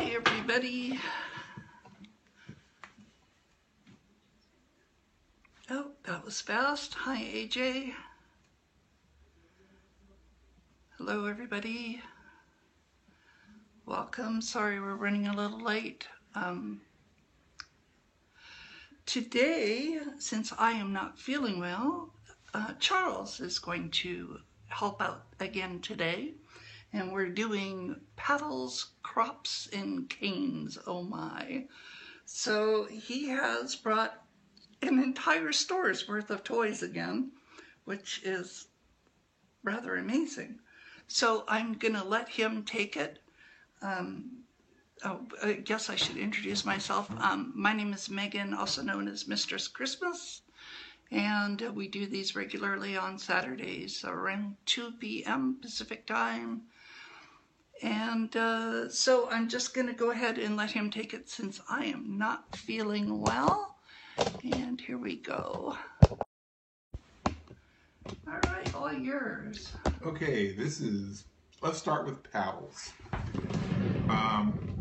Hi everybody. Oh, that was fast. Hi AJ. Hello everybody. Welcome. Sorry we're running a little late. Today, since I am not feeling well, Charles is going to help out again today. And we're doing paddles, crops, and canes. Oh my. So he has brought an entire store's worth of toys again, which is rather amazing. So I'm gonna let him take it. I guess I should introduce myself. My name is Megan, also known as Mistress Christmas, and we do these regularly on Saturdays around 2 p.m. Pacific time. And so I'm just gonna go ahead and let him take it since I am not feeling well. And here we go. All right, all yours. Okay, let's start with paddles.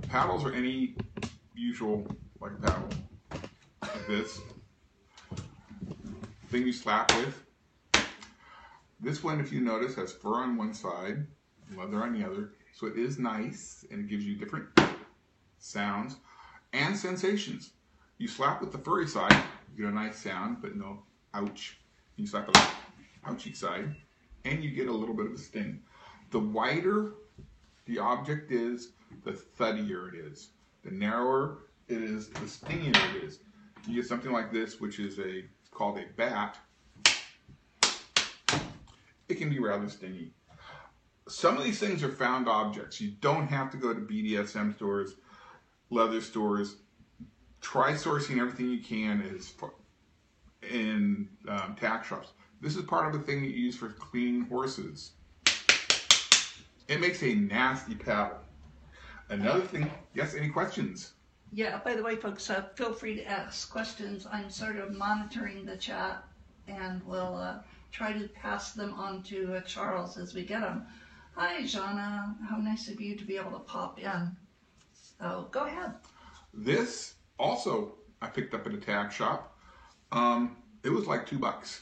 Paddles are any usual, like a paddle, like this thing you slap with. This one, if you notice, has fur on one side, leather on the other, so it is nice and it gives you different sounds and sensations. You slap with the furry side, you get a nice sound, but no ouch. You slap with the ouchy side, and you get a little bit of a sting. The wider the object is, the thuddier it is. The narrower it is, the stingier it is. You get something like this, which is called a bat. It can be rather stingy. Some of these things are found objects. You don't have to go to BDSM stores, leather stores. Try sourcing everything you can in tack shops. This is part of the thing that you use for cleaning horses. It makes a nasty paddle. Another thing, yes, any questions? Yeah, by the way, folks, feel free to ask questions. I'm sort of monitoring the chat and we'll try to pass them on to Charles as we get them. Hi, Jana. How nice of you to be able to pop in. So go ahead. This also I picked up at a tack shop. It was like $2.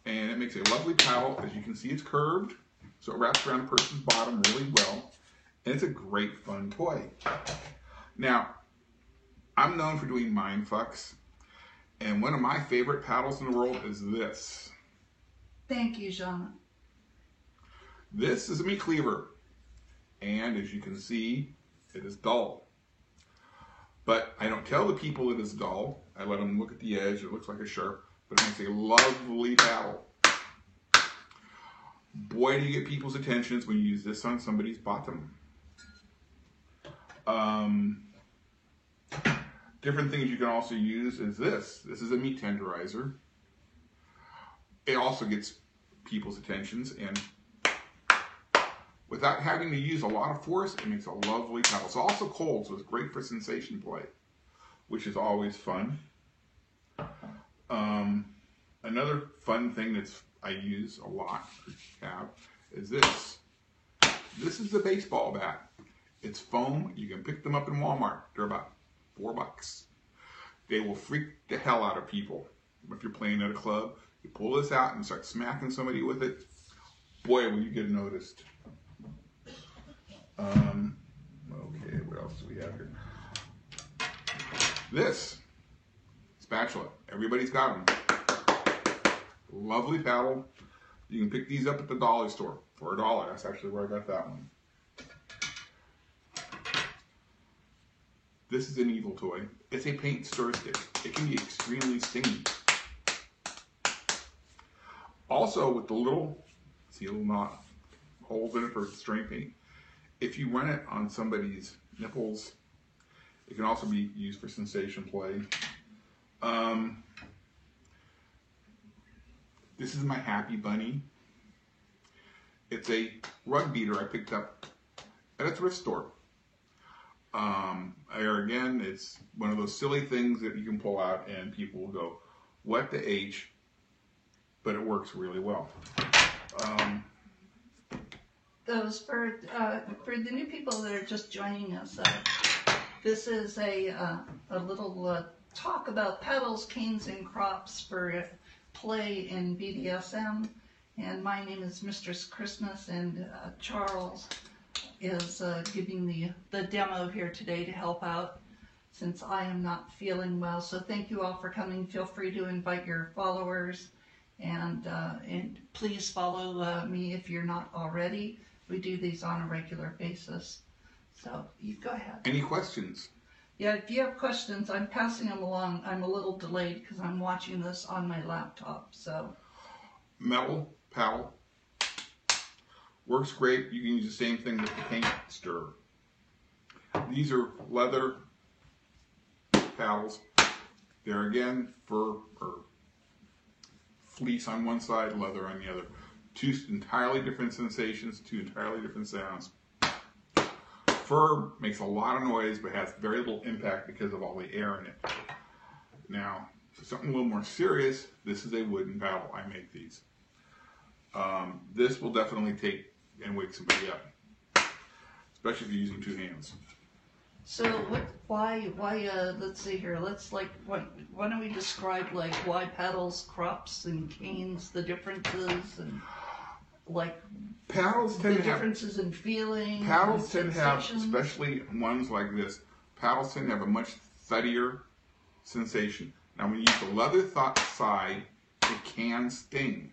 And it makes a lovely paddle. As you can see, it's curved, so it wraps around the person's bottom really well. And it's a great fun toy. Now, I'm known for doing mind fucks, and one of my favorite paddles in the world is this. Thank you, Jana. This is a meat cleaver, and as you can see, it is dull. But I don't tell the people it is dull. I let them look at the edge. It looks like a sharp, but it makes a lovely paddle. Boy, do you get people's attentions when you use this on somebody's bottom. Different things you can also use is this. This is a meat tenderizer. It also gets people's attentions, and without having to use a lot of force, it makes a lovely paddle. It's also cold, so it's great for sensation play, which is always fun. Another fun thing I use a lot, is this. This is a baseball bat. It's foam. You can pick them up in Walmart. They're about $4. They will freak the hell out of people. If you're playing at a club, you pull this out and start smacking somebody with it. Boy, will you get noticed. Okay, what else do we have here? This spatula. Everybody's got them. Lovely paddle. You can pick these up at the dollar store for $1. That's actually where I got that one. This is an evil toy. It's a paint stir stick. It can be extremely stingy. Also, with the little knot holes in it for stirring paint, if you run it on somebody's nipples, it can also be used for sensation play. This is my Happy Bunny. It's a rug beater I picked up at a thrift store. Again, it's one of those silly things that you can pull out and people will go, what the H? But it works really well. those for the new people that are just joining us. This is a little talk about paddles, canes, and crops for play in BDSM. And my name is Mistress Christmas, and Charles is giving the demo here today to help out since I am not feeling well. So thank you all for coming. Feel free to invite your followers, and please follow me if you're not already. We do these on a regular basis. So you go ahead. Any questions? Yeah, if you have questions, I'm passing them along. I'm a little delayed because I'm watching this on my laptop. So Metal paddle works great. You can use the same thing with the paint stirrer. These are leather paddles. They're again fur or fleece on one side, leather on the other. Two entirely different sensations, two entirely different sounds. Fur makes a lot of noise but has very little impact because of all the air in it. Now, for something a little more serious, this is a wooden paddle. I make these. This will definitely take and wake somebody up, especially if you're using two hands. So why, let's see here, why don't we describe like why paddles, crops, and canes, the differences, and like paddles tend the to have differences in feeling. Paddles tend to have, especially ones like this, paddles tend to have a much thuddier sensation. Now when you use the leather side, it can sting.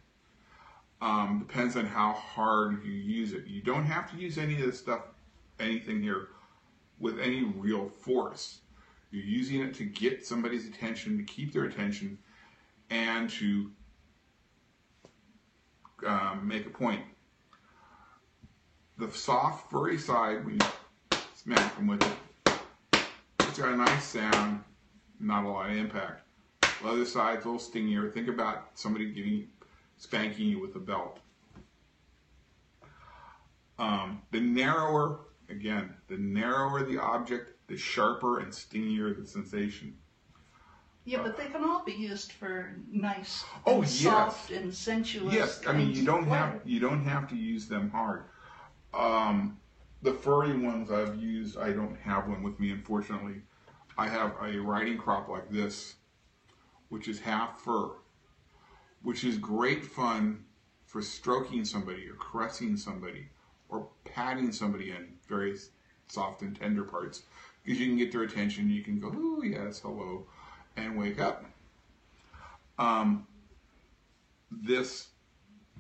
Depends on how hard you use it. You don't have to use any of this stuff, anything here, with any real force. You're using it to get somebody's attention, to keep their attention, and to make a point. The soft, furry side, when you smack them with it, it's got a nice sound, not a lot of impact. The other side's a little stingier. Think about somebody spanking you with a belt. The narrower, again, the narrower the object, the sharper and stingier the sensation. Yeah, but they can all be used for nice, soft, and sensuous. Yes, I mean you don't have to use them hard. The furry ones I've used, I don't have one with me, unfortunately. I have a riding crop like this, which is half fur, which is great fun for stroking somebody or caressing somebody or patting somebody in very soft and tender parts, because you can get their attention. You can go, "Ooh, yes, hello," and wake up. This,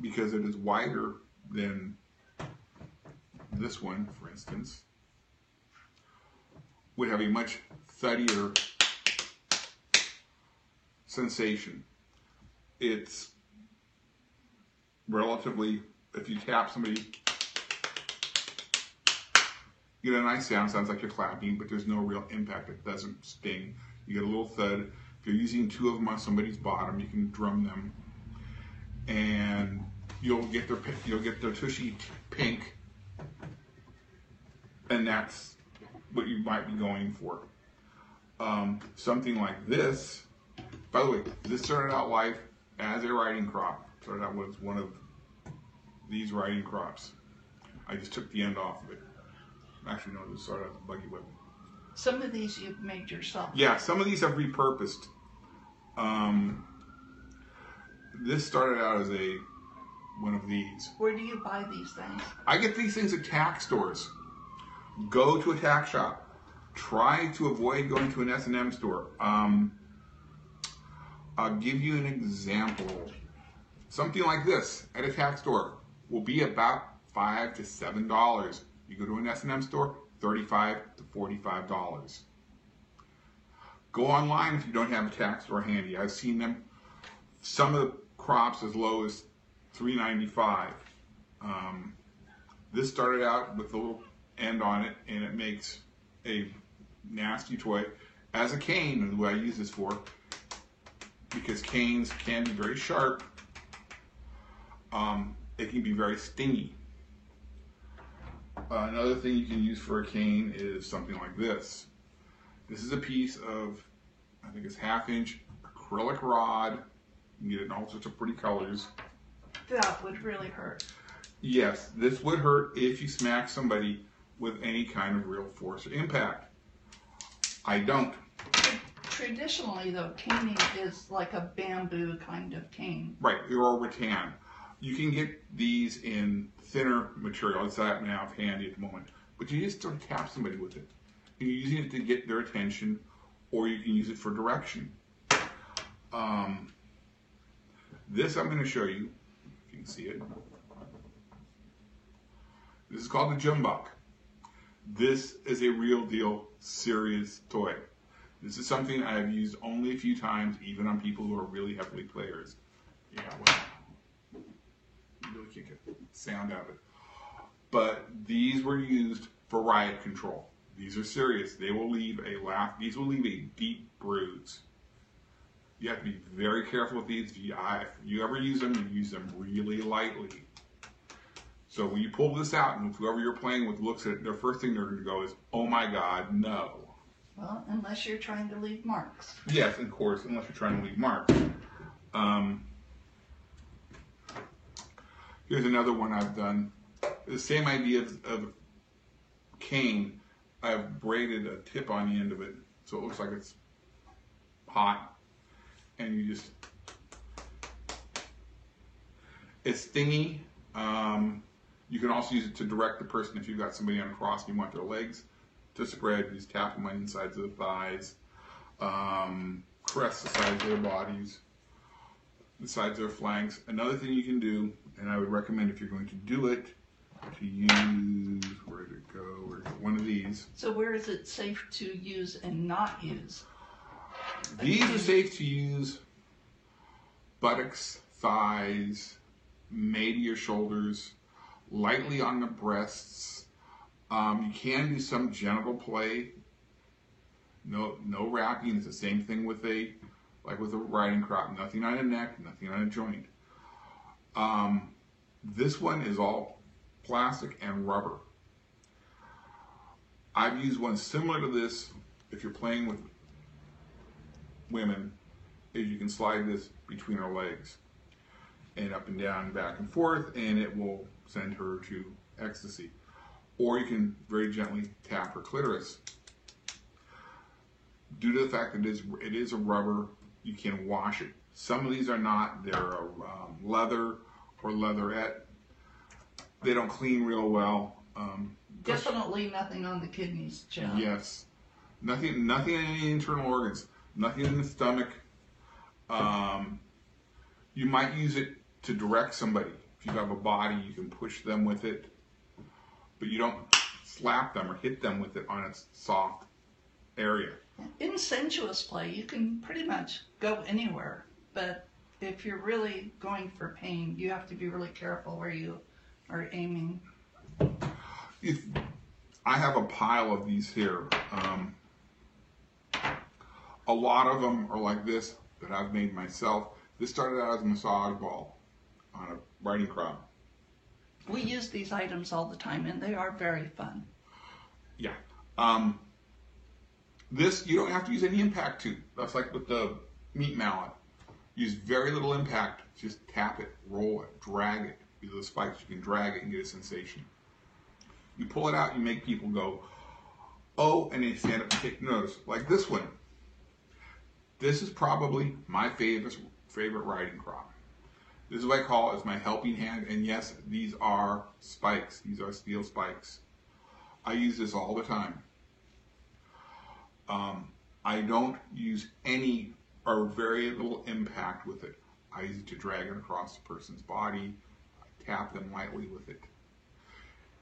because it is wider than this one, for instance, would have a much thuddier sensation. It's relatively, if you tap somebody, you get a nice sound. Sounds like you're clapping, but there's no real impact. It doesn't sting. You get a little thud. If you're using two of them on somebody's bottom, you can drum them, and you'll get their tushy pink, and that's what you might be going for. Something like this. By the way, this started out life as a riding crop. Started out with one of these riding crops. I just took the end off of it. Actually, no, this started as a buggy whip. Some of these you've made yourself. Yeah, some of these I've repurposed. This started out as one of these. Where do you buy these things? I get these things at tack stores. Go to a tack shop. Try to avoid going to an S&M store. I'll give you an example. Something like this at a tack store will be about $5 to $7. You go to an S&M store, $35 to $45. Go online if you don't have a tack store handy. I've seen them. Some of the crops as low as $3.95. This started out with a little end on it, and it makes a nasty toy. As a cane, is what I use this for, because canes can be very sharp. It can be very stingy. Another thing you can use for a cane is something like this. This is a piece of, I think it's 1/2-inch acrylic rod. You can get it in all sorts of pretty colors. That would really hurt. Yes, this would hurt if you smack somebody with any kind of real force or impact. I don't. Traditionally, though, caning is like a bamboo kind of cane. Right, or a rattan. You can get these in thinner material. It's that now handy at the moment. But you just sort of tap somebody with it. You're using it to get their attention, or you can use it for direction. This I'm going to show you, if you can see it. This is called the Jumbok. This is a real deal, serious toy. This is something I have used only a few times, even on people who are really heavily players. Yeah, well, you really can't get sound out of it. But these were used for riot control. These are serious. They will leave these will leave a deep bruise. You have to be very careful with these. If you ever use them, you use them really lightly. So when you pull this out, and whoever you're playing with looks at it, the first thing they're going to go is, "Oh my God, no." Well, unless you're trying to leave marks. Yes, of course, unless you're trying to leave marks. Here's another one I've done. The same idea of cane. I've braided a tip on the end of it, so it looks like it's hot. And you just, it's stingy. You can also use it to direct the person if you've got somebody on a cross and you want their legs to spread. You just tap them on the insides of the thighs, caress the sides of their bodies, the sides of their flanks. Another thing you can do, and I would recommend if you're going to do it, to use, where did it go? One of these. So where is it safe to use and not use? These are safe to use buttocks, thighs, maybe your shoulders, lightly on the breasts. You can do some genital play. No wrapping. It's the same thing with like with a riding crop. Nothing on a neck, nothing on a joint. This one is all plastic and rubber. I've used one similar to this if you're playing with women, is you can slide this between her legs and up and down, back and forth, and it will send her to ecstasy. Or you can very gently tap her clitoris. Due to the fact that it is a rubber, you can wash it. Some of these are not. They're leather or leatherette. They don't clean real well. Definitely nothing on the kidneys, John. Yes. Nothing in any internal organs. Nothing in the stomach. You might use it to direct somebody. If you have a body, you can push them with it. But you don't slap them or hit them with it on a soft area. In sensuous play, you can pretty much go anywhere. But if you're really going for pain, you have to be really careful where you are aiming. I have a pile of these here. A lot of them are like this that I've made myself. This started out as a massage ball on a riding crop. We use these items all the time, and they are very fun. Yeah. This, you don't have to use any impact to. That's like with the meat mallet. Use very little impact. Just tap it, roll it, drag it. These are the spikes. You can drag it and get a sensation. You pull it out, you make people go, "Oh," and they stand up and take notice. Like this one. This is probably my favorite riding crop. This is what I call as my helping hand. And yes, these are spikes. These are steel spikes. I use this all the time. I don't use any or very little impact with it. I use it to drag it across the person's body. I tap them lightly with it.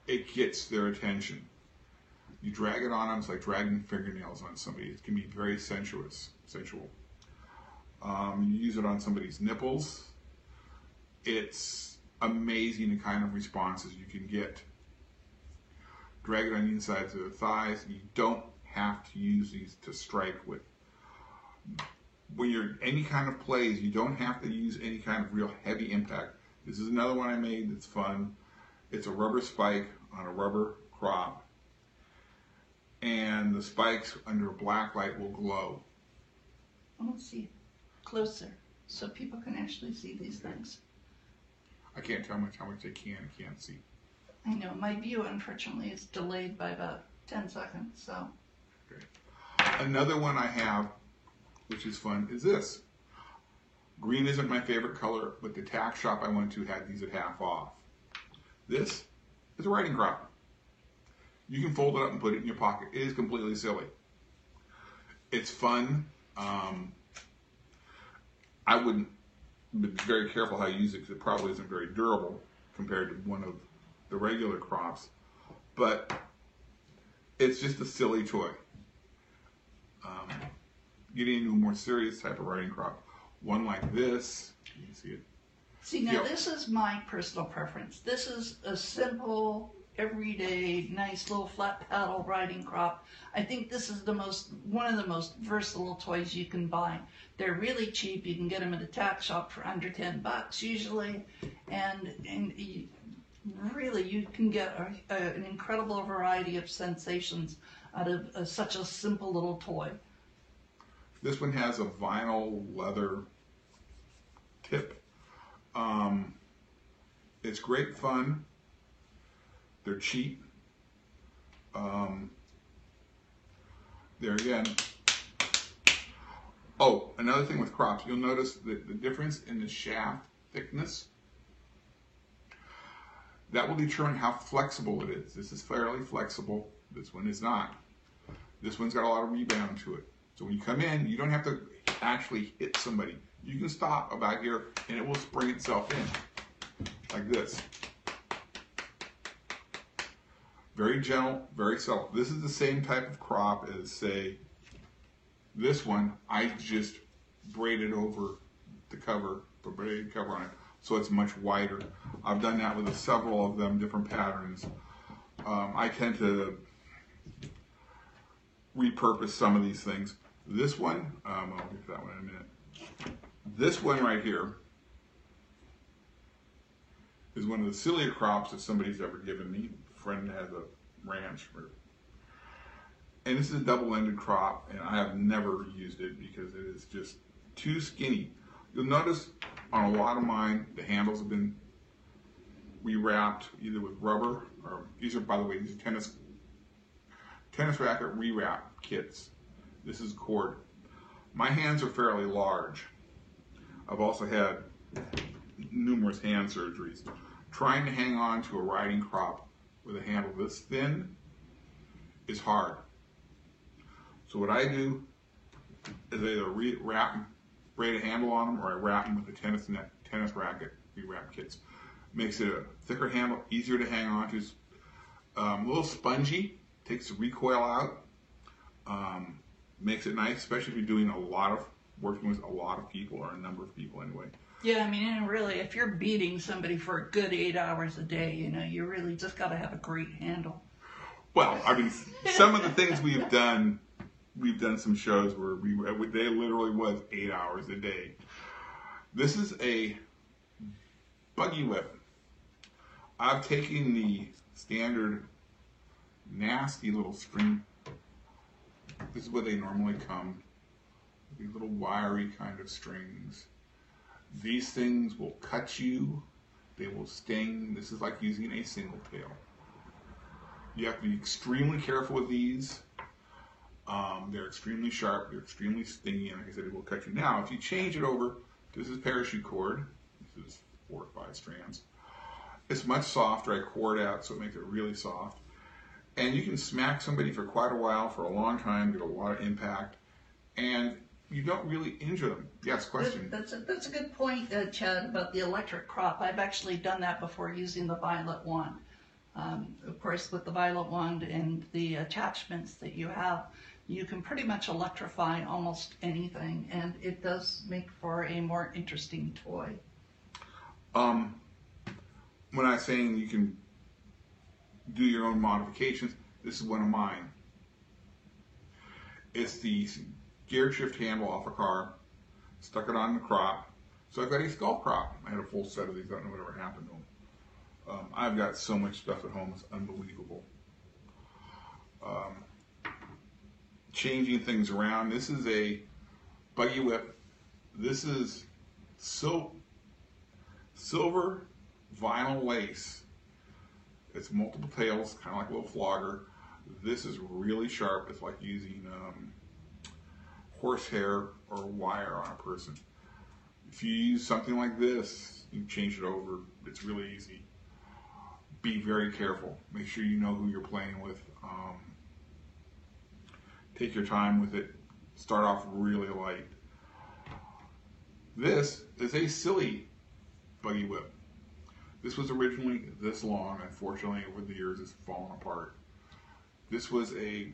It gets their attention. You drag it on them, it's like dragging fingernails on somebody. It can be very sensual. You use it on somebody's nipples. It's amazing the kind of responses you can get. Drag it on the insides of the thighs. You don't have to use these to strike with. When you're any kind of plays, you don't have to use any kind of real heavy impact. This is another one I made that's fun. It's a rubber spike on a rubber crop. And the spikes under a black light will glow. I want to see closer so people can actually see these things. I can't tell how much they can and can't see. I know, my view unfortunately is delayed by about 10 seconds, so. Okay. Another one I have, which is fun, is this. Green isn't my favorite color, but the tack shop I went to had these at half off. This is a writing crop. You can fold it up and put it in your pocket. It is completely silly. It's fun. I wouldn't be very careful how you use it because it probably isn't very durable compared to one of the regular crops. But it's just a silly toy. Getting into a more serious type of writing crop, one like this, you can see it. See, now this is my personal preference. This is a simple, everyday, nice little flat paddle writing crop. I think this is one of the most versatile toys you can buy. They're really cheap. You can get them at a tack shop for under $10 usually, and really you can get an incredible variety of sensations out of such a simple little toy. This one has a vinyl leather tip. It's great fun. They're cheap. There again. Oh, another thing with crops, you'll notice that the difference in the shaft thickness, that will determine how flexible it is. This is fairly flexible. This one is not. This one's got a lot of rebound to it. So when you come in, you don't have to actually hit somebody. You can stop about here and it will spring itself in, like this. Very gentle, very subtle. This is the same type of crop as, say, this one. I just braided over the cover, the braided cover on it, so it's much wider. I've done that with several of them, different patterns. I tend to repurpose some of these things. This one, I'll get to that one in a minute. This one right here is one of the sillier crops that somebody's ever given me. A friend has a ranch. And this is a double-ended crop, and I have never used it because it is just too skinny. You'll notice on a lot of mine, the handles have been rewrapped either with rubber, or these are, by the way, these are tennis racket rewrap kits. This is cord. My hands are fairly large. I've also had numerous hand surgeries. Trying to hang on to a writing crop with a handle this thin is hard. So what I do is I either braid a handle on them, or I wrap them with the tennis racket rewrap kits. Makes it a thicker handle, easier to hang on to. A little spongy, takes the recoil out. Makes it nice, especially if you're doing working with a lot of people, or a number of people anyway. Yeah, I mean, and really, if you're beating somebody for a good 8 hours a day, you really just got to have a great handle. Well, I mean, some of the things we've done some shows where they literally was 8 hours a day. This is a buggy whip. I've taken the standard nasty little string. This is where they normally come. These little wiry kind of strings. These things will cut you. They will sting. This is like using a single tail. You have to be extremely careful with these. They're extremely sharp. They're extremely stingy. And like I said, it will cut you. Now, if you change it over, this is parachute cord. This is 4 or 5 strands. It's much softer. I cord out, so it makes it really soft. And you can smack somebody for quite a while, for a long time, get a lot of impact, and you don't really injure them. Yes, question? That's a good point, Chad, about the electric crop. I've actually done that before using the Violet Wand. Of course, with the Violet Wand and the attachments that you have, you can pretty much electrify almost anything, and it does make for a more interesting toy. When I'm saying you can do your own modifications, this is one of mine. It's the gear shift handle off a car, stuck it on the crop. So I've got a skull crop. I had a full set of these. I don't know whatever happened to them. I've got so much stuff at home, it's unbelievable. Changing things around. This is a buggy whip. This is silver vinyl lace. It's multiple tails, kind of like a little flogger. This is really sharp. It's like using horsehair or wire on a person. If you use something like this, you can change it over. It's really easy. Be very careful. Make sure you know who you're playing with. Take your time with it. Start off really light. This is a silly buggy whip. This was originally this long. Unfortunately, over the years, it's fallen apart. This was I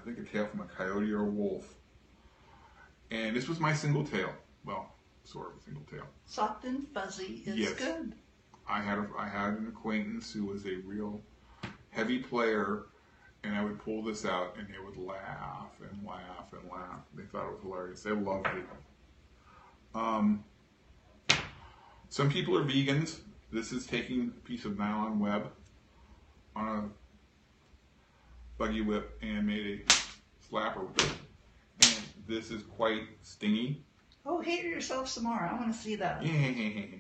think a tail from a coyote or a wolf. And this was my single tail. Well, sort of a single tail. Soft and fuzzy is good. I had an acquaintance who was a real heavy player, and I would pull this out, and they would laugh and laugh and laugh. They thought it was hilarious. They loved it. Some people are vegans. This is taking a piece of nylon web on a buggy whip and made a slapper with it. And this is quite stingy. Oh, hate yourself some more. I want to see that.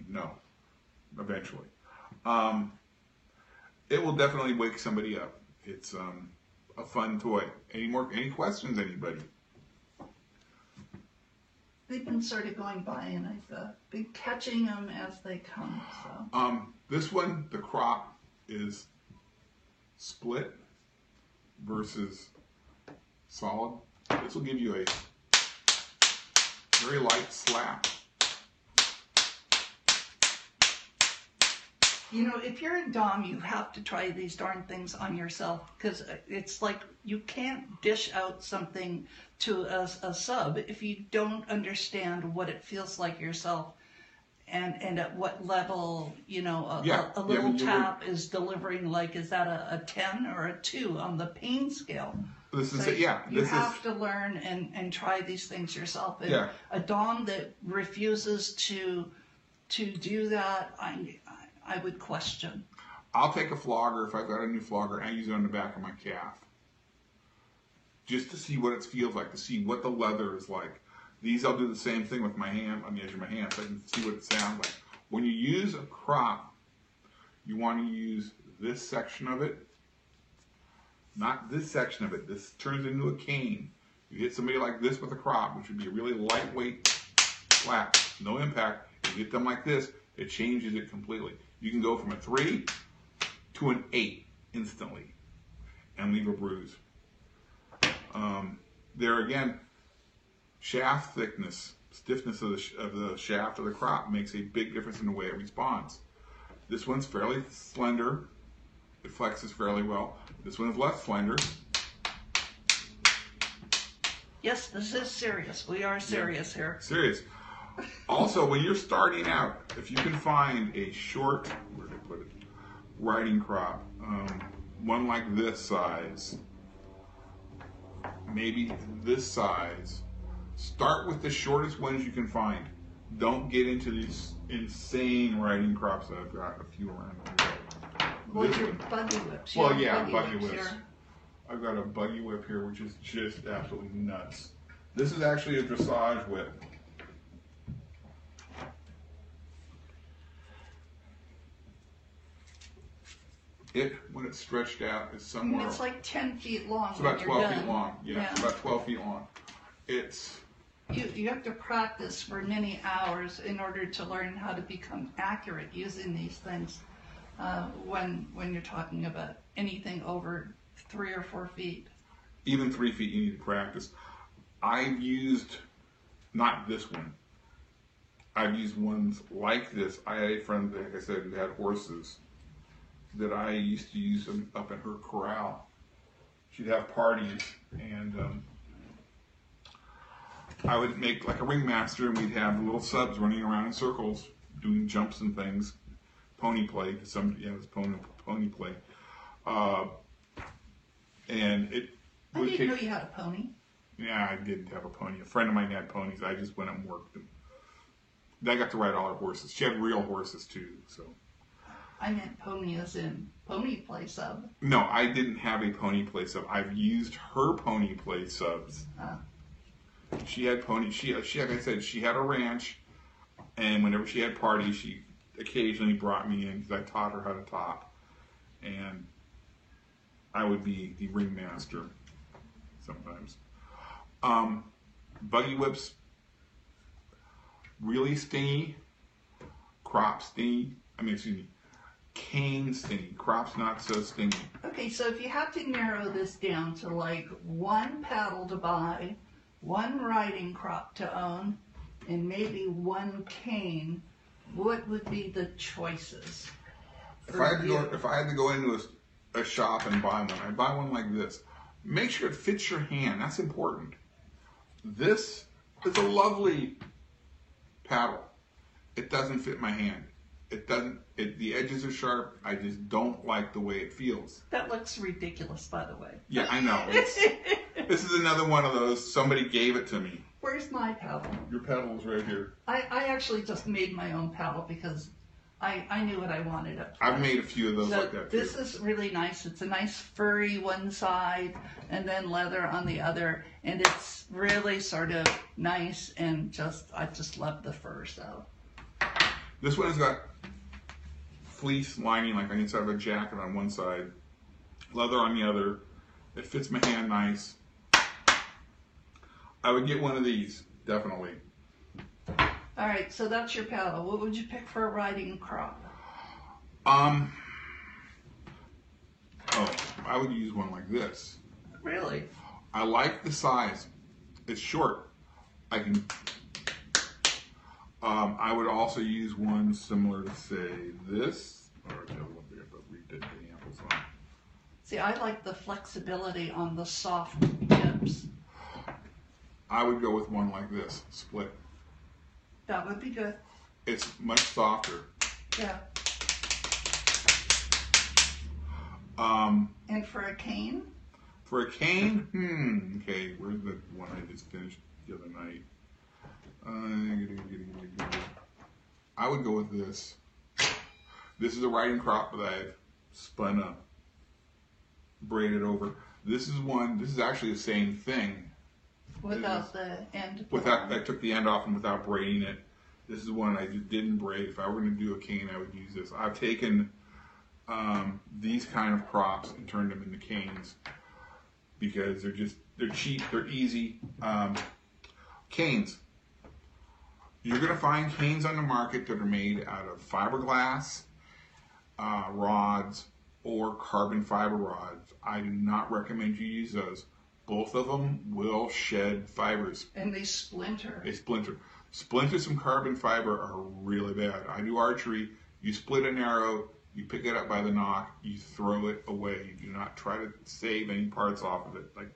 No, eventually. It will definitely wake somebody up. It's a fun toy. Any questions, anybody? They've been sort of going by, and I've been catching them as they come. So. This one, the crop is split versus solid. This will give you a very light slap. You know, if you're a dom, you have to try these darn things on yourself, because it's like you can't dish out something to a sub if you don't understand what it feels like yourself, and at what level, you know, a little tap is delivering. Like, is that a 10 or a 2 on the pain scale? This is so it, yeah. You have to learn and try these things yourself. And a dom that refuses to do that, I would question. I'll take a flogger if I've got a new flogger and I use it on the back of my calf. Just to see what it feels like, to see what the leather is like. These I'll do the same thing with my hand, on the edge of my hand, so I can see what it sounds like. When you use a crop, you want to use this section of it, not this section of it. This turns into a cane. You hit somebody like this with a crop, which would be a really lightweight slap, no impact. You hit them like this, it changes it completely. You can go from a 3 to an 8 instantly and leave a bruise. There again, shaft thickness, stiffness of the shaft of the crop makes a big difference in the way it responds. This one's fairly slender. It flexes fairly well. This one is less slender. Yes, this is serious. We are serious here. Serious. Also, when you're starting out, if you can find a short, where did I put it, riding crop, one like this size, maybe this size, start with the shortest ones you can find. Don't get into these insane riding crops that I've got a few around here. Well, your buggy whips. Well, yeah, buggy whips. Here. I've got a buggy whip here, which is just absolutely nuts. This is actually a dressage whip. When it's stretched out, is somewhere. It's like 10 feet long. It's about 12 feet long. Yeah, it's about 12 feet long. It's. You have to practice for many hours in order to learn how to become accurate using these things. When you're talking about anything over 3 or 4 feet. Even 3 feet, you need to practice. I've used, not this one. I've used ones like this. I had a friend, like I said, who had horses that I used to use them up in her corral. She'd have parties, and I would make like a ringmaster, and we'd have little subs running around in circles, doing jumps and things, pony play. It was pony play, and it. I didn't know you had a pony. Yeah, I didn't have a pony. A friend of mine had ponies. I just went and worked them. I got to ride all her horses. She had real horses too, so. I meant pony as in pony play sub. No, I didn't have a pony play sub. I've used her pony play subs. She had pony. She like I said, she had a ranch, and whenever she had parties, she occasionally brought me in because I taught her how to top, and I would be the ringmaster sometimes. Buggy whips, really stingy. Crop stingy. Excuse me. Cane stingy. Crop's not so stingy. Okay, so if you have to narrow this down to like one paddle to buy, one riding crop to own, and maybe one cane, what would be the choices? If I had to go into a shop and buy one, I'd buy one like this. Make sure it fits your hand. That's important. This is a lovely paddle. It doesn't fit my hand. It doesn't. The edges are sharp. I just don't like the way it feels. That looks ridiculous, by the way. Yeah, I know. This is another one of those. Somebody gave it to me. Where's my paddle? Your paddle is right here. I actually just made my own paddle because I knew what I wanted up I've made a few of those like that too. This is really nice. It's a nice furry one side and then leather on the other, and it's really sort of nice and I just love the fur. So this one has got fleece lining like inside of a jacket on one side, leather on the other. It fits my hand nice. I would get one of these, definitely. All right, so that's your paddle. What would you pick for a riding crop? I would use one like this. Really? I like the size. It's short. I can. I would also use one similar to say this, or the other one we have to redid the handles on. See, I like the flexibility on the soft tips. I would go with one like this, split. That would be good. It's much softer. Yeah. And for a cane? For a cane? Okay, where's the one I just finished the other night? I would go with this. This is a riding crop that I've spun up, braided over. This is actually the same thing. Without the end. I took the end off and without braiding it. This is one I just didn't braid. If I were going to do a cane, I would use this. I've taken these kind of crops and turned them into canes because they're cheap, they're easy. Canes. You're going to find canes on the market that are made out of fiberglass rods or carbon fiber rods. I do not recommend you use those. Both of them will shed fibers. And they splinter. They splinter. Splinters from carbon fiber are really bad. I do archery. You split an arrow, you pick it up by the nock, you throw it away. You do not try to save any parts off of it, like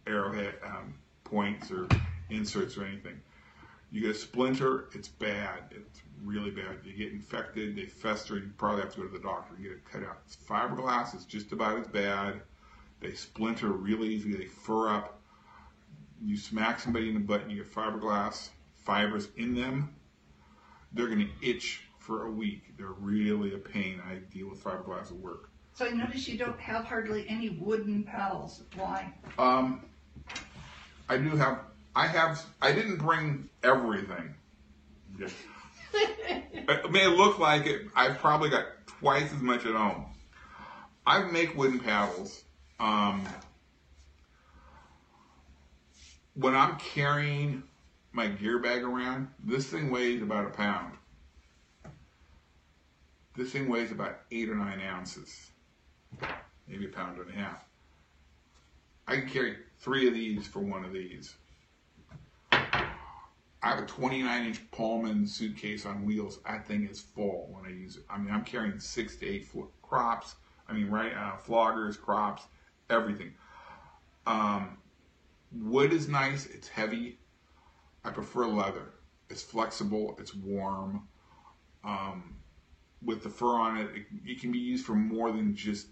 arrowhead points or inserts or anything. You get a splinter, it's bad. It's really bad. You get infected, they fester, and you probably have to go to the doctor and get it cut out. Fiberglass is just about as bad. They splinter really easily. They fur up. You smack somebody in the butt and you get fiberglass fibers in them. They're going to itch for a week. They're really a pain. I deal with fiberglass at work. So I notice you don't have hardly any wooden paddles. Why? I didn't bring everything. It may look like it. I've probably got twice as much at home. I make wooden paddles. When I'm carrying my gear bag around, this thing weighs about a pound. This thing weighs about 8 or 9 ounces, maybe a pound and a half. I can carry 3 of these for one of these. I have a 29-inch Pullman suitcase on wheels. That thing is full when I use it. I'm carrying 6 to 8 foot crops. Floggers, crops, everything. Wood is nice. It's heavy. I prefer leather. It's flexible. It's warm. With the fur on it, it can be used for more than just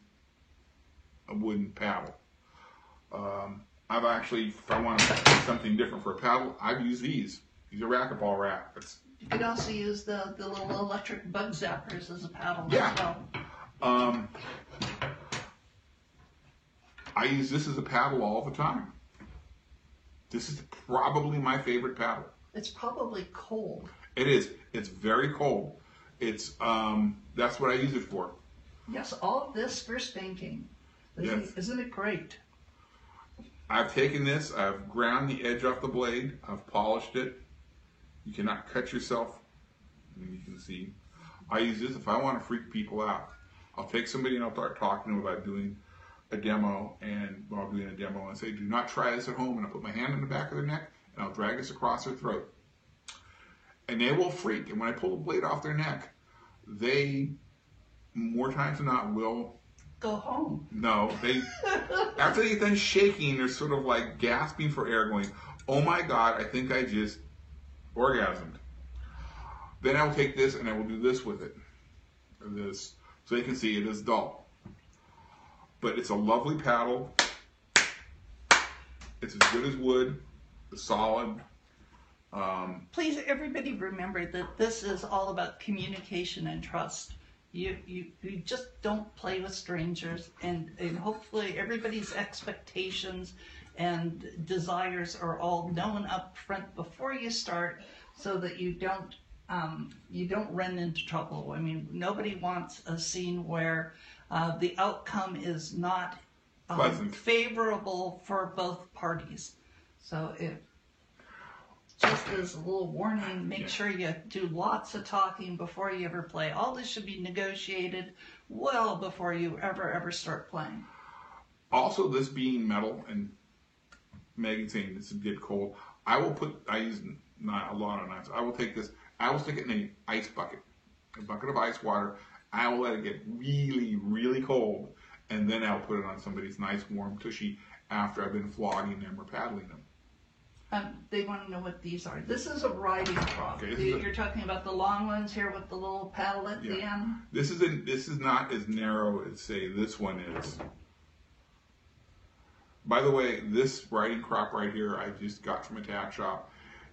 a wooden paddle. I've actually, if I want to do something different for a paddle, I've used these. These are racquetball rackets. You could also use the little electric bug zappers as a paddle as well. I use this as a paddle all the time. This is probably my favorite paddle. It's probably cold. It is. It's very cold. It's that's what I use it for. Yes, all of this for spanking. Yes. Isn't it great? I've taken this, I've ground the edge off the blade, I've polished it. You cannot cut yourself. And you can see. I use this if I want to freak people out. I'll take somebody and I'll start talking to them about doing a demo, and while doing a demo, and say, do not try this at home. And I'll put my hand in the back of their neck and I'll drag this across their throat. And they will freak. And when I pull the blade off their neck, they, more times than not, will go home. No, they, after they get done shaking, they're sort of like gasping for air, going, oh my God, I think I just orgasmed. Then I will take this and I will do this with it. This, so you can see it is dull. But it's a lovely paddle. It's as good as wood. It's solid. Please, everybody remember that this is all about communication and trust. You just don't play with strangers, and hopefully everybody's expectations and desires are all known up front before you start, so that you don't run into trouble. I mean, nobody wants a scene where the outcome is not favorable for both parties. So just as a little warning, make sure you do lots of talking before you ever play. All this should be negotiated well before you ever start playing. Also, this being metal, and Megan saying this would get cold, I use not a lot of knives. I will take this, I will stick it in an ice bucket, a bucket of ice water. I will let it get really, really cold, and then I'll put it on somebody's nice, warm tushy after I've been flogging them or paddling them. They want to know what these are. This is a riding crop. Okay, you're talking about the long ones here with the little paddle at the end? This is not as narrow as, say, this one is. By the way, this riding crop right here I just got from a tack shop.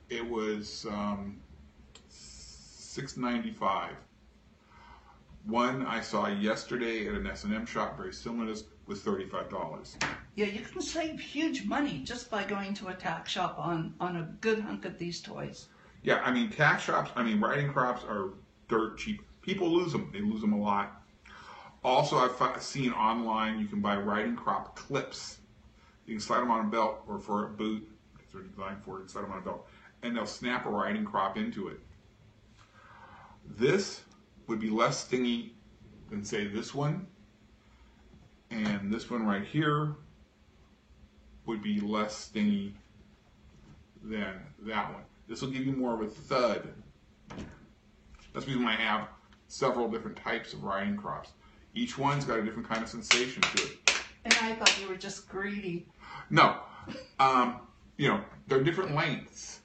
It was $6.95. One I saw yesterday at an S&M shop, very similar to this, was $35. Yeah, you can save huge money just by going to a tack shop on a good hunk of these toys. Yeah, I mean, tack shops, riding crops are dirt cheap. People lose them. They lose them a lot. Also, I've seen online you can buy riding crop clips. You can slide them on a belt or for a boot. They're designed for it. Slide them on a belt. And they'll snap a riding crop into it. This would be less stingy than, say, this one. And this one right here would be less stingy than that one. This will give you more of a thud. That's the reason I have several different types of riding crops. Each one's got a different kind of sensation to it. And I thought you were just greedy. No. They're different lengths.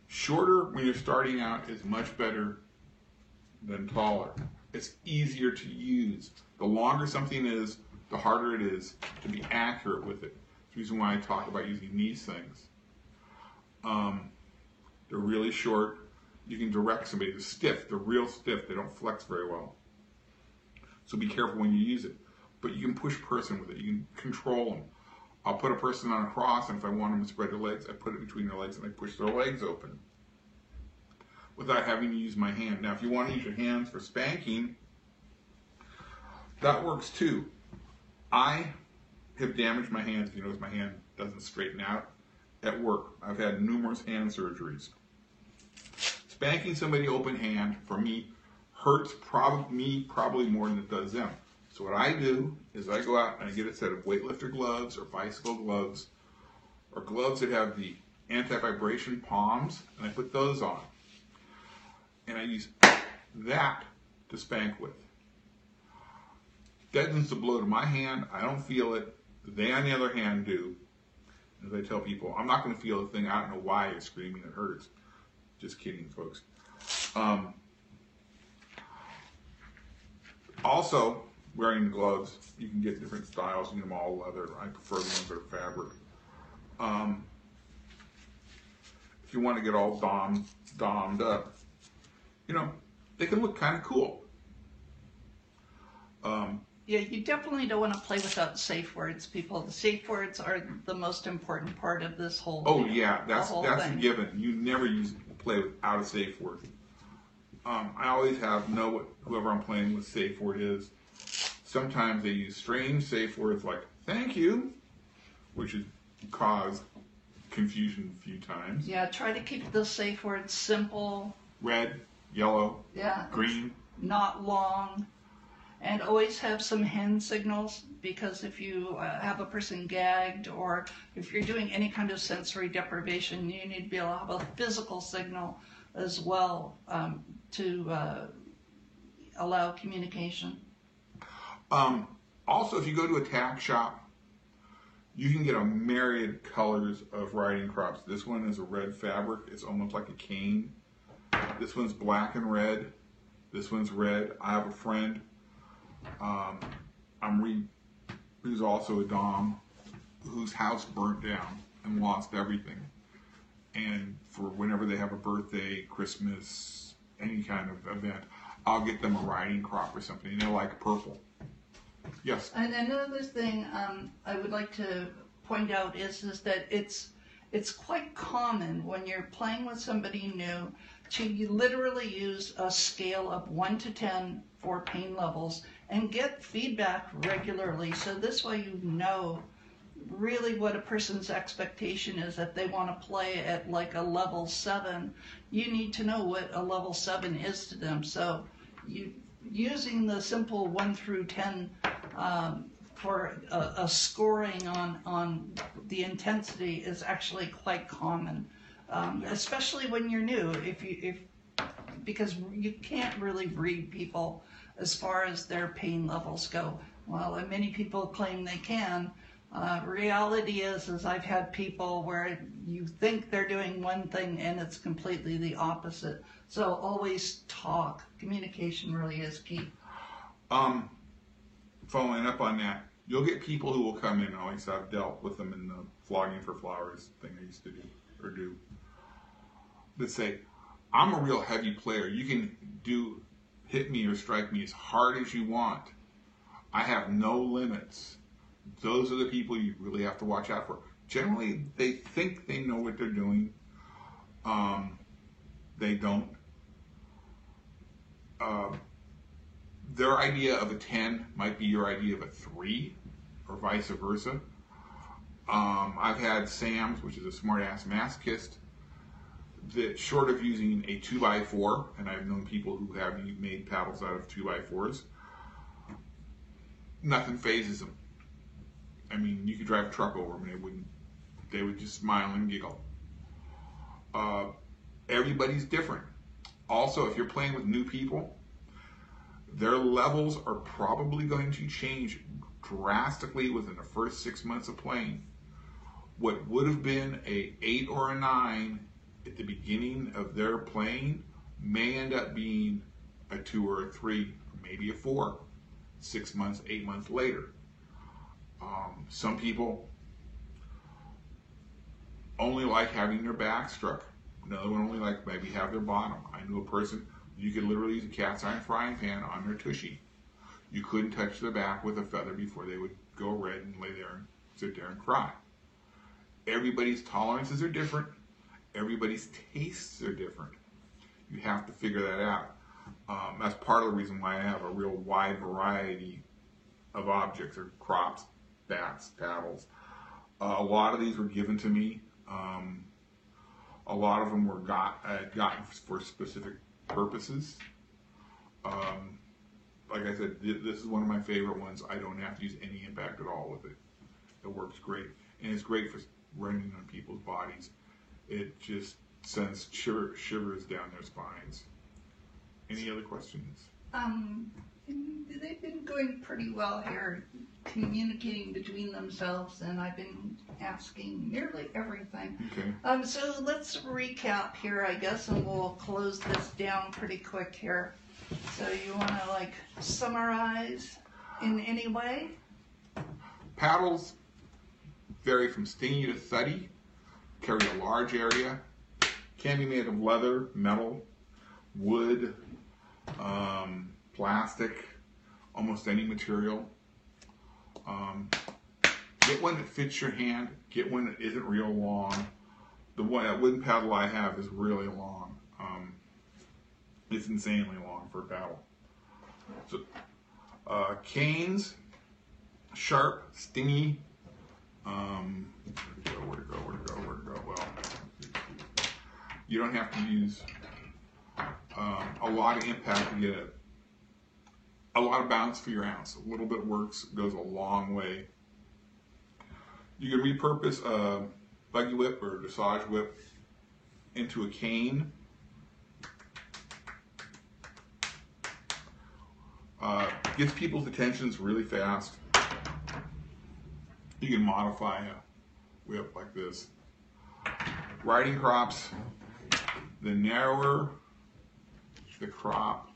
Shorter when you're starting out is much better than taller. It's easier to use. The longer something is, the harder it is to be accurate with it. That's the reason why I talk about using these things. They're really short. You can direct somebody. They're stiff. They're real stiff. They don't flex very well. So be careful when you use it. But you can push a person with it. You can control them. I'll put a person on a cross, and if I want them to spread their legs, I put it between their legs and I push their legs open without having to use my hand. Now, if you want to use your hands for spanking, that works too. I have damaged my hands. You notice my hand doesn't straighten out at work. I've had numerous hand surgeries. Spanking somebody open hand, for me, hurts probably more than it does them. So what I do is I go out and I get a set of weightlifter gloves or bicycle gloves or gloves that have the anti-vibration palms, and I put those on. And I use that to spank with. Deadens the blow to my hand. I don't feel it. They, on the other hand, do. As I tell people, I'm not going to feel a thing. I don't know why you're screaming. It hurts. Just kidding, folks. Also, wearing gloves, you can get different styles. You can get them all leather. I prefer the ones that are fabric. If you want to get all dommed up, they can look kind of cool. Yeah, you definitely don't want to play without safe words, people. The safe words are the most important part of this whole thing. Yeah, that's thing. a given. You never play without a safe word. I always know what whoever I'm playing with safe word is. Sometimes they use strange safe words like "thank you," which has caused confusion a few times. Yeah, try to keep the safe words simple. Red, yellow, Yeah, green. not long. And always have some hand signals, because if you have a person gagged, or if you're doing any kind of sensory deprivation, you need to be able to have a physical signal as well, to allow communication. Also, if you go to a tack shop, you can get a myriad colors of riding crops. This one is a red fabric. It's almost like a cane. This one's black and red. This one's red. I have a friend who's also a Dom, whose house burnt down and lost everything. And for whenever they have a birthday, Christmas, any kind of event, I'll get them a riding crop or something. And they like purple. Yes. And another thing I would like to point out is that it's quite common when you're playing with somebody new to literally use a scale of 1 to 10 for pain levels and get feedback regularly. So this way you know really what a person's expectation is. If they want to play at like a level 7, you need to know what a level 7 is to them. So using the simple 1 through 10 for a scoring on the intensity is actually quite common, especially when you're new. Because you can't really read people as far as their pain levels go. Well, and many people claim they can. Reality is I've had people where you think they're doing one thing and it's completely the opposite. So always talk. Communication really is key. Following up on that, you'll get people who will come in, at least I've dealt with them in the flogging for flowers thing I used to do, that say, I'm a real heavy player. You can hit me or strike me as hard as you want. I have no limits. Those are the people you really have to watch out for. Generally, they think they know what they're doing. They don't. Their idea of a 10 might be your idea of a 3, or vice versa. I've had Sam's, which is a smart-ass masochist, that short of using a 2x4, and I've known people who have made paddles out of 2x4s, nothing phases them. I mean, you could drive a truck over them and they would just smile and giggle. Everybody's different. Also, if you're playing with new people, their levels are probably going to change drastically within the first 6 months of playing. What would have been an 8 or a 9 at the beginning of their playing may end up being a 2 or a 3, or maybe a 4, 6 months, 8 months later. Some people only like having their back struck. Another one only like maybe have their bottom. I knew a person, you could literally use a cat's iron frying pan on their tushy. You couldn't touch their back with a feather before they would go red and lay there and sit there and cry. Everybody's tolerances are different. Everybody's tastes are different. You have to figure that out. That's part of the reason why I have a real wide variety of objects, or crops, bats, paddles. A lot of these were given to me. A lot of them were gotten for specific purposes. Like I said, this is one of my favorite ones. I don't have to use any impact at all with it. It works great. And it's great for running on people's bodies. It just sends shivers down their spines. Any other questions? They've been going pretty well here, communicating between themselves, and I've been asking nearly everything. Okay. So let's recap here, I guess, and we'll close this down pretty quick here. So you want to summarize in any way? Paddles vary from stingy to thuddy, carry a large area, can be made of leather, metal, wood, plastic, almost any material. Get one that fits your hand. Get one that isn't real long. That wooden paddle I have is really long. It's insanely long for a paddle. So, canes, sharp, stingy. Where to go? Well, you don't have to use a lot of impact to get a lot of bounce for your ounce. A little bit works, goes a long way. You can repurpose a buggy whip or a dressage whip into a cane. Gets people's attentions really fast. You can modify a whip like this. Riding crops, the narrower the crop,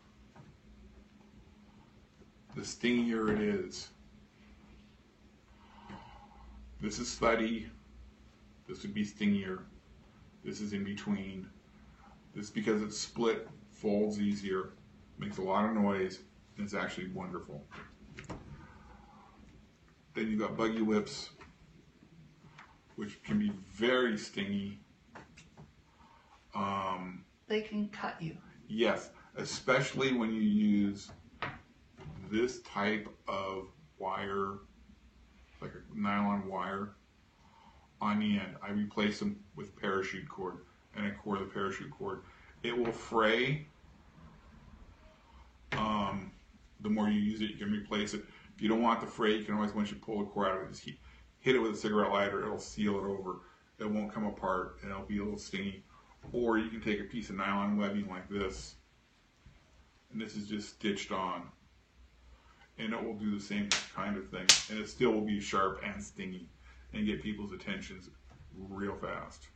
the stingier it is. This is slutty. This would be stingier. This is in between. This, because it's split, folds easier, makes a lot of noise, and it's actually wonderful. Then you've got buggy whips, which can be very stingy. They can cut you. Yes, especially when you use this type of wire, like a nylon wire, on the end. I replace them with parachute cord, and I core the parachute cord. It will fray. The more you use it, you can replace it. If you don't want the fray, you can always, once you pull the cord out of it, just hit it with a cigarette lighter. It'll seal it over. It won't come apart, and it'll be a little stingy. Or you can take a piece of nylon webbing like this, and this is just stitched on, and it will do the same kind of thing, and it still will be sharp and stingy and get people's attentions real fast.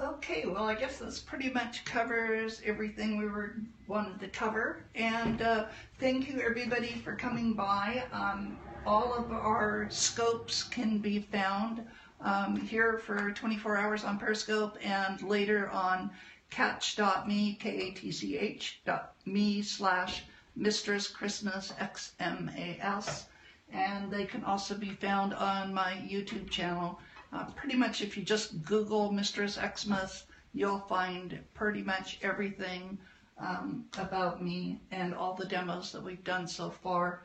Okay, well, I guess this pretty much covers everything we wanted to cover. And thank you, everybody, for coming by. All of our scopes can be found here for 24 hours on Periscope and later on catch.me, katch.me/Mistress Christmas XMAS. And they can also be found on my YouTube channel. Pretty much if you just Google Mistress Xmas, you'll find pretty much everything about me and all the demos that we've done so far.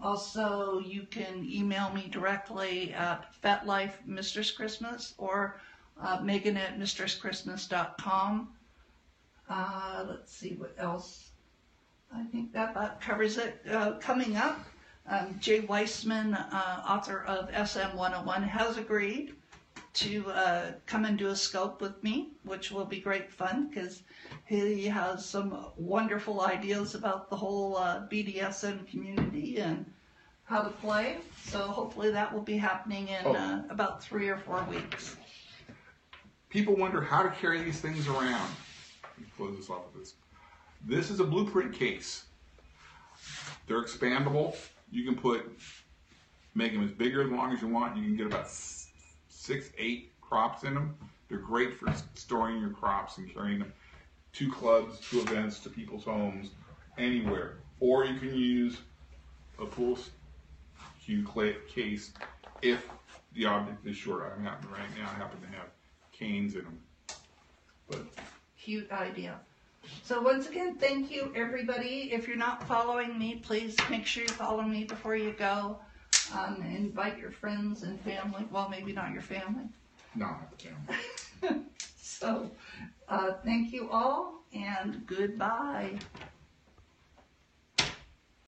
Also, you can email me directly at FetLifeMistressChristmas or Megan@MistressChristmas.com. Let's see what else. I think that covers it. Coming up, Jay Weissman, author of SM101, has agreed to come and do a scope with me, which will be great fun because he has some wonderful ideas about the whole BDSM community and how to play. So hopefully that will be happening in about 3 or 4 weeks. People wonder how to carry these things around. Let me close this off with this. This is a blueprint case. They're expandable. You can make them as big or as long as you want. You can get about 6-8 crops in them. They're great for storing your crops and carrying them to clubs, to events, to people's homes, anywhere. Or you can use a pool cue case if the object is short. Right now I happen to have canes in them. But cute idea. So once again, thank you, everybody. If you're not following me, please make sure you follow me before you go. Invite your friends and family. Well, maybe not your family. No, not the family. So, thank you all, and goodbye.